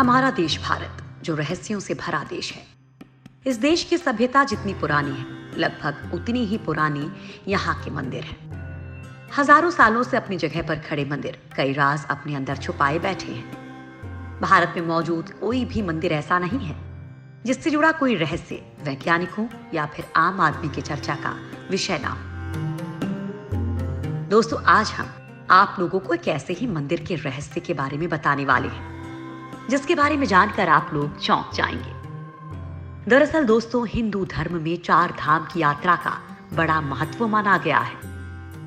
हमारा देश भारत जो रहस्यों से भरा देश है। इस देश की सभ्यता जितनी पुरानी है, लगभग उतनी ही पुरानी यहाँ के मंदिर हैं। हजारों सालों से अपनी जगह पर खड़े मंदिर कई राज अपने अंदर छुपाए बैठे हैं। भारत में मौजूद कोई भी मंदिर ऐसा नहीं है जिससे जुड़ा कोई रहस्य वैज्ञानिकों या फिर आम आदमी की चर्चा का विषय ना हो। दोस्तों, आज हम आप लोगों को एक ऐसे ही मंदिर के रहस्य के बारे में बताने वाले हैं जिसके बारे में जानकर आप लोग चौंक जाएंगे। दरअसल दोस्तों, हिंदू धर्म में 4 धाम की यात्रा का बड़ा महत्व माना गया है।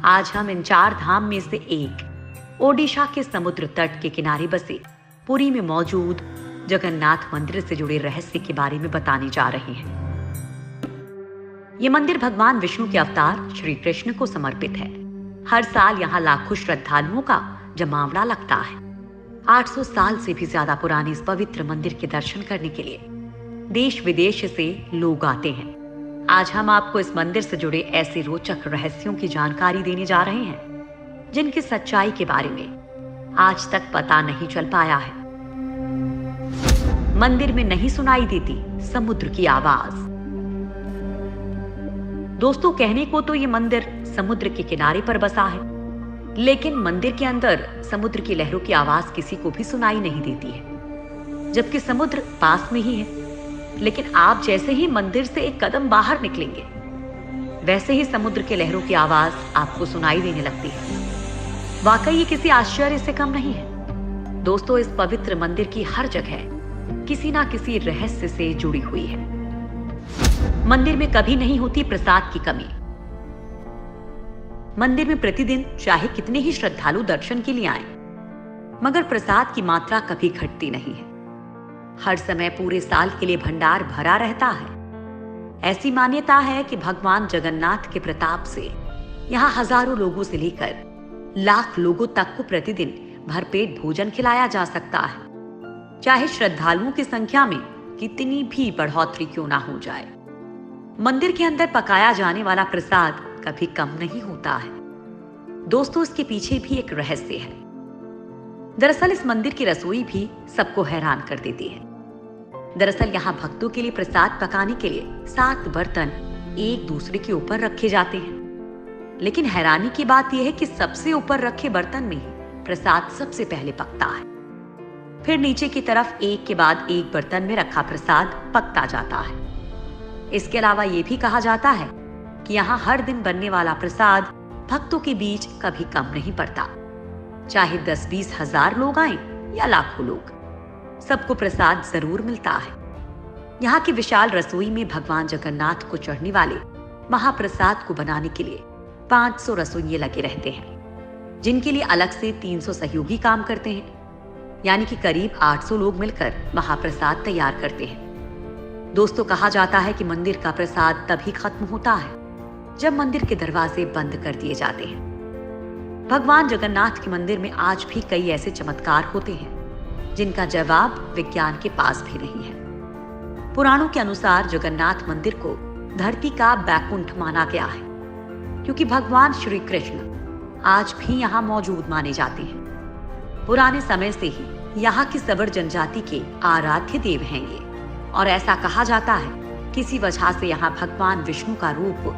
आज हम इन 4 धाम में से एक ओडिशा के समुद्र तट के किनारे बसे पुरी में मौजूद जगन्नाथ मंदिर से जुड़े रहस्य के बारे में बताने जा रहे हैं। ये मंदिर भगवान विष्णु के अवतार श्री कृष्ण को समर्पित है। हर साल यहाँ लाखों श्रद्धालुओं का जमावड़ा लगता है। 800 साल से भी ज्यादा पुराने इस पवित्र मंदिर के दर्शन करने के लिए देश विदेश से लोग आते हैं। आज हम आपको इस मंदिर से जुड़े ऐसे रोचक रहस्यों की जानकारी देने जा रहे हैं जिनकी सच्चाई के बारे में आज तक पता नहीं चल पाया है। मंदिर में नहीं सुनाई देती समुद्र की आवाज। दोस्तों, कहने को तो ये मंदिर समुद्र के किनारे पर बसा है, लेकिन मंदिर के अंदर समुद्र की लहरों की आवाज किसी को भी सुनाई नहीं देती है, जबकि समुद्र पास में ही है। लेकिन आप जैसे ही मंदिर से एक कदम बाहर निकलेंगे, वैसे ही समुद्र के लहरों की आवाज आपको सुनाई देने लगती है। वाकई ये किसी आश्चर्य से कम नहीं है। दोस्तों, इस पवित्र मंदिर की हर जगह किसी ना किसी रहस्य से जुड़ी हुई है। मंदिर में कभी नहीं होती प्रसाद की कमी। मंदिर में प्रतिदिन चाहे कितने ही श्रद्धालु दर्शन के लिए आए, मगर प्रसाद की मात्रा कभी घटती नहीं है। हर समय पूरे साल के लिए भंडार भरा रहता है। ऐसी मान्यता है कि भगवान जगन्नाथ के प्रताप से यहाँ हजारों लोगों से लेकर लाख लोगों तक को प्रतिदिन भरपेट भोजन खिलाया जा सकता है, चाहे श्रद्धालुओं की संख्या में कितनी भी बढ़ोतरी क्यों ना हो जाए। मंदिर के अंदर पकाया जाने वाला प्रसाद कभी कम नहीं होता है। दोस्तों, इसके पीछे भी एक रहस्य है। दरअसल इस मंदिर की रसोई भी सबको हैरान कर देती है। दरअसल यहाँ भक्तों के लिए प्रसाद पकाने के लिए 7 बर्तन एक दूसरे के ऊपर रखे जाते हैं, लेकिन हैरानी की बात यह है कि सबसे ऊपर रखे बर्तन में ही प्रसाद सबसे पहले पकता है। फिर नीचे की तरफ एक के बाद एक बर्तन में रखा प्रसाद पकता जाता है। इसके अलावा यह भी कहा जाता है कि यहाँ हर दिन बनने वाला प्रसाद भक्तों के बीच कभी कम नहीं पड़ता। चाहे 10-20 हजार लोग आए या लाखों लोग, सबको प्रसाद जरूर मिलता है। यहाँ की विशाल रसोई में भगवान जगन्नाथ को चढ़ने वाले महाप्रसाद को बनाने के लिए 500 रसोइये लगे रहते हैं, जिनके लिए अलग से 300 सहयोगी काम करते हैं। यानी कि करीब 800 लोग मिलकर महाप्रसाद तैयार करते हैं। दोस्तों, कहा जाता है कि मंदिर का प्रसाद तभी खत्म होता है जब मंदिर के दरवाजे बंद कर दिए जाते हैं। भगवान जगन्नाथ के मंदिर में आज भी कई ऐसे चमत्कार होते हैं जिनका जवाब विज्ञान के पास भी नहीं है। पुराणों के अनुसार जगन्नाथ मंदिर को धरती का बैकुंठ माना गया है, क्योंकि भगवान श्री कृष्ण आज भी यहाँ मौजूद माने जाते हैं। पुराने समय से ही यहाँ की सवर जनजाति के आराध्य देव हैं ये, और ऐसा कहा जाता है किसी वजह से यहाँ भगवान विष्णु का रूप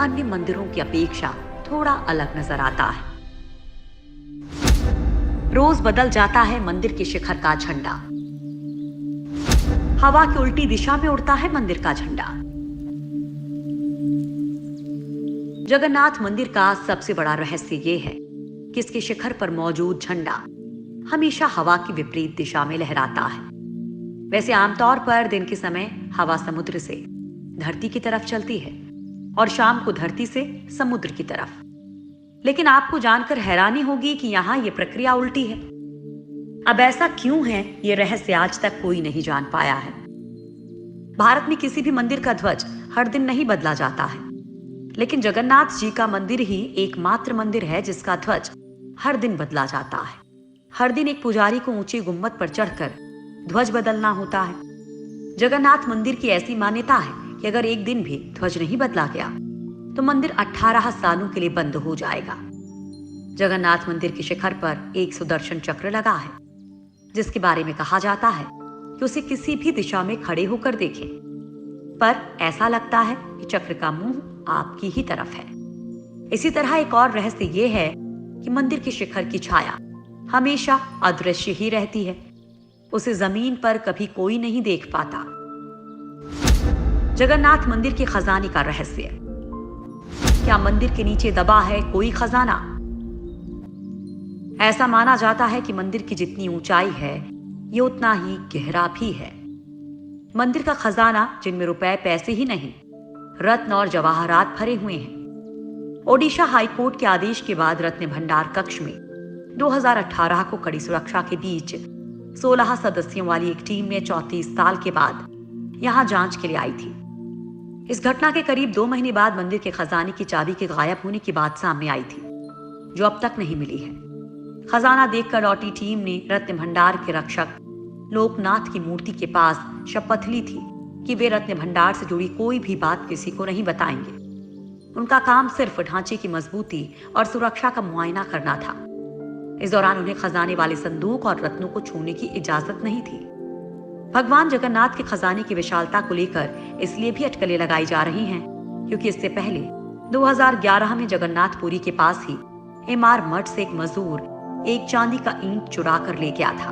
अन्य मंदिरों की अपेक्षा थोड़ा अलग नजर आता है। रोज बदल जाता है मंदिर के शिखर का झंडा। हवा की उल्टी दिशा में उड़ता है मंदिर का झंडा। जगन्नाथ मंदिर का सबसे बड़ा रहस्य ये है कि इसके शिखर पर मौजूद झंडा हमेशा हवा की विपरीत दिशा में लहराता है। वैसे आमतौर पर दिन के समय हवा समुद्र से धरती की तरफ चलती है और शाम को धरती से समुद्र की तरफ, लेकिन आपको जानकर हैरानी होगी कि यहाँ ये प्रक्रिया उल्टी है। अब ऐसा क्यों है, ये रहस्य आज तक कोई नहीं जान पाया है। भारत में किसी भी मंदिर का ध्वज हर दिन नहीं बदला जाता है, लेकिन जगन्नाथ जी का मंदिर ही एकमात्र मंदिर है जिसका ध्वज हर दिन बदला जाता है। हर दिन एक पुजारी को ऊंची गुम्बद पर चढ़कर ध्वज बदलना होता है। जगन्नाथ मंदिर की ऐसी मान्यता है कि अगर एक दिन भी ध्वज नहीं बदला गया तो मंदिर 18 सालों के लिए बंद हो जाएगा। जगन्नाथ मंदिर के शिखर पर एक सुदर्शन चक्र लगा है, जिसके बारे में कहा जाता है कि उसे किसी भी दिशा में खड़े होकर देखें, पर ऐसा लगता है कि चक्र का मुंह आपकी ही तरफ है। इसी तरह एक और रहस्य यह है कि मंदिर के शिखर की छाया हमेशा अदृश्य ही रहती है। उसे जमीन पर कभी कोई नहीं देख पाता। जगन्नाथ मंदिर के खजाने का रहस्य। क्या मंदिर के नीचे दबा है कोई खजाना? ऐसा माना जाता है कि मंदिर की जितनी ऊंचाई है, ये उतना ही गहरा भी है। मंदिर का खजाना, जिनमें रुपए पैसे ही नहीं, रत्न और जवाहरात भरे हुए हैं। ओडिशा हाईकोर्ट के आदेश के बाद रत्न भंडार कक्ष में 2018 को कड़ी सुरक्षा के बीच 16 सदस्यों वाली एक टीम ने 34 साल के बाद यहां जांच के लिए आई थी। इस घटना के करीब 2 महीने बाद मंदिर के खजाने की चाबी के गायब होने की बात सामने आई थी, जो अब तक नहीं मिली है। खजाना देखकर लौटी टीम ने रत्न भंडार के रक्षक लोकनाथ की मूर्ति के पास शपथ ली थी कि वे रत्न भंडार से जुड़ी कोई भी बात किसी को नहीं बताएंगे। उनका काम सिर्फ ढांचे की मजबूती और सुरक्षा का मुआयना करना था। इस दौरान उन्हें खजाने वाले संदूक और रत्नों को छूने की इजाजत नहीं थी। भगवान जगन्नाथ के खजाने की विशालता को लेकर इसलिए भी अटकलें लगाई जा रही हैं क्योंकि इससे पहले 2011 में जगन्नाथपुरी के पास ही एमआर मठ से एक मजदूर एक चांदी का ईंट चुरा कर ले गया था,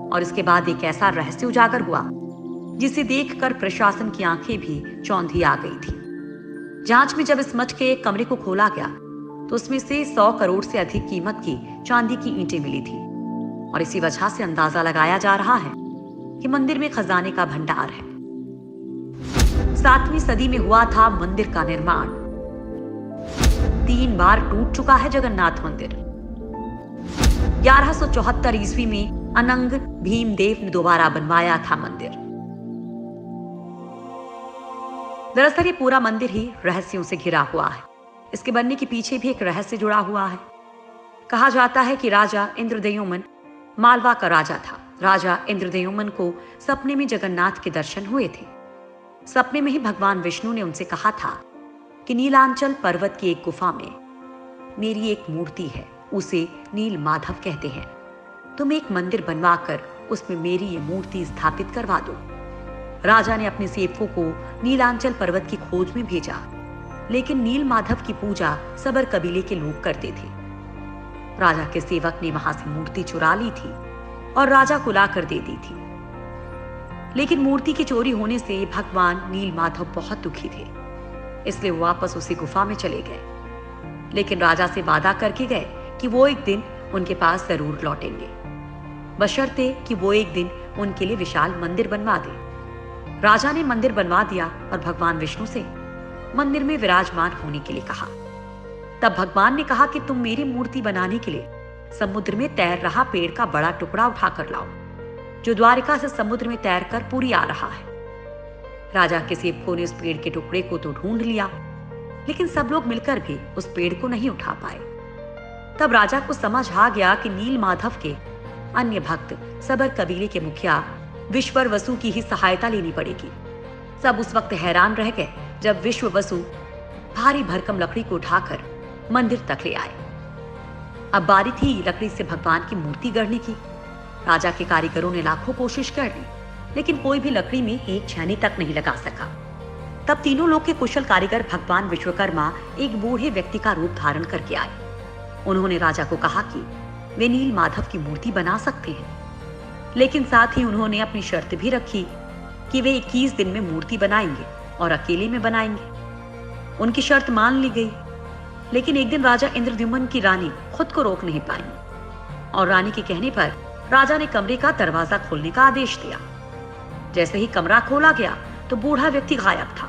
और इसके बाद एक ऐसा रहस्य उजागर हुआ जिसे देखकर प्रशासन की आंखें भी चौंधी आ गई थी। जांच में जब इस मठ के एक कमरे को खोला गया तो उसमें से 100 करोड़ से अधिक कीमत की चांदी की ईंटें मिली थी, और इसी वजह से अंदाजा लगाया जा रहा है कि मंदिर में खजाने का भंडार है। 7वीं सदी में हुआ था मंदिर का निर्माण। 3 बार टूट चुका है जगन्नाथ मंदिर। 1174 ईस्वी में अनंग भीमदेव ने दोबारा बनवाया था मंदिर। दरअसल ये पूरा मंदिर ही रहस्यों से घिरा हुआ है। इसके बनने के पीछे भी एक रहस्य जुड़ा हुआ है। कहा जाता है कि राजा इंद्रद्युम्न मालवा का राजा था। राजा इंद्रद्युम्न को सपने में जगन्नाथ के दर्शन हुए थे। सपने में ही भगवान विष्णु ने उनसे कहा था कि नीलांचल पर्वत की एक गुफा में मेरी एक मूर्ति है, उसे नील माधव कहते हैं। तुम एक मंदिर बनवाकर उसमें मेरी ये मूर्ति स्थापित करवा दो। राजा ने अपने सेवकों को नीलांचल पर्वत की खोज में भेजा, लेकिन नील माधव की पूजा सबर कबीले के लोग करते थे। राजा के सेवक ने वहां से मूर्ति चुरा ली थी और राजा को लाकर दे दी थी। लेकिन मूर्ति की चोरी होने से भगवान नील माधव बहुत दुखी थे, इसलिए वो वापस उसी गुफा में चले गए। लेकिन राजा से वादा करके गए कि वो एक दिन उनके पास जरूर लौटेंगे, बशर्ते कि वो एक दिन उनके लिए विशाल मंदिर बनवा दे। राजा ने मंदिर बनवा दिया और भगवान विष्णु से मंदिर में विराजमान होने के लिए कहा। तब भगवान ने कहा कि तुम मेरी मूर्ति बनाने के लिए समुद्र में तैर रहा पेड़ का बड़ा टुकड़ा उठाकर लाओ, जो द्वारिका से समुद्र में तैरकर पुरी आ रहा है। राजा के सेवकों ने उस पेड़ के टुकड़े को तो ढूंढ लिया, लेकिन सब लोग मिलकर भी उस पेड़ को नहीं उठा पाए। तब राजा को समझ आ गया कि नील माधव के अन्य भक्त सबर कबीले के मुखिया विश्वर वसु की ही सहायता लेनी पड़ेगी। सब उस वक्त हैरान रह गए जब विश्व वसु भारी भरकम लकड़ी को उठाकर मंदिर तक ले आए। अब बारी थी लकड़ी से भगवान की मूर्ति गढ़ने की। राजा के कारीगरों ने लाखों कोशिश कर ली, लेकिन कोई भी लकड़ी में एक छेनी तक नहीं लगा सका। तब तीनों लोग के कुशल कारीगर भगवान विश्वकर्मा एक बूढ़े व्यक्ति का रूप धारण करके आए। उन्होंने राजा को कहा कि वे नील माधव की मूर्ति बना सकते हैं, लेकिन साथ ही उन्होंने अपनी शर्त भी रखी कि वे 21 दिन में मूर्ति बनाएंगे और अकेले में बनाएंगे। उनकी शर्त मान ली गई, लेकिन एक दिन राजा इंद्रद्युम्न की रानी खुद को रोक नहीं पाई और रानी के कहने पर राजा ने कमरे का दरवाजा खोलने का आदेश दिया। जैसे ही कमरा खोला गया तो बूढ़ा व्यक्ति गायब था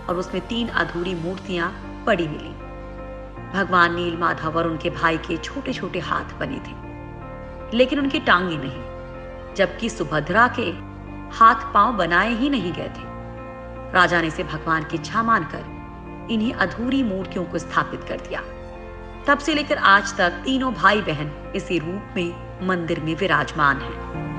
और उसमें 3 अधूरी मूर्तियां पड़ी मिली। भगवान नील माधव और उनके भाई के छोटे छोटे हाथ बने थे, लेकिन उनकी टांगे नहीं, जबकि सुभद्रा के हाथ पांव बनाए ही नहीं गए थे। राजा ने इसे भगवान की इच्छा मानकर इन्हीं अधूरी मूर्तियों को स्थापित कर दिया। तब से लेकर आज तक तीनों भाई बहन इसी रूप में मंदिर में विराजमान हैं।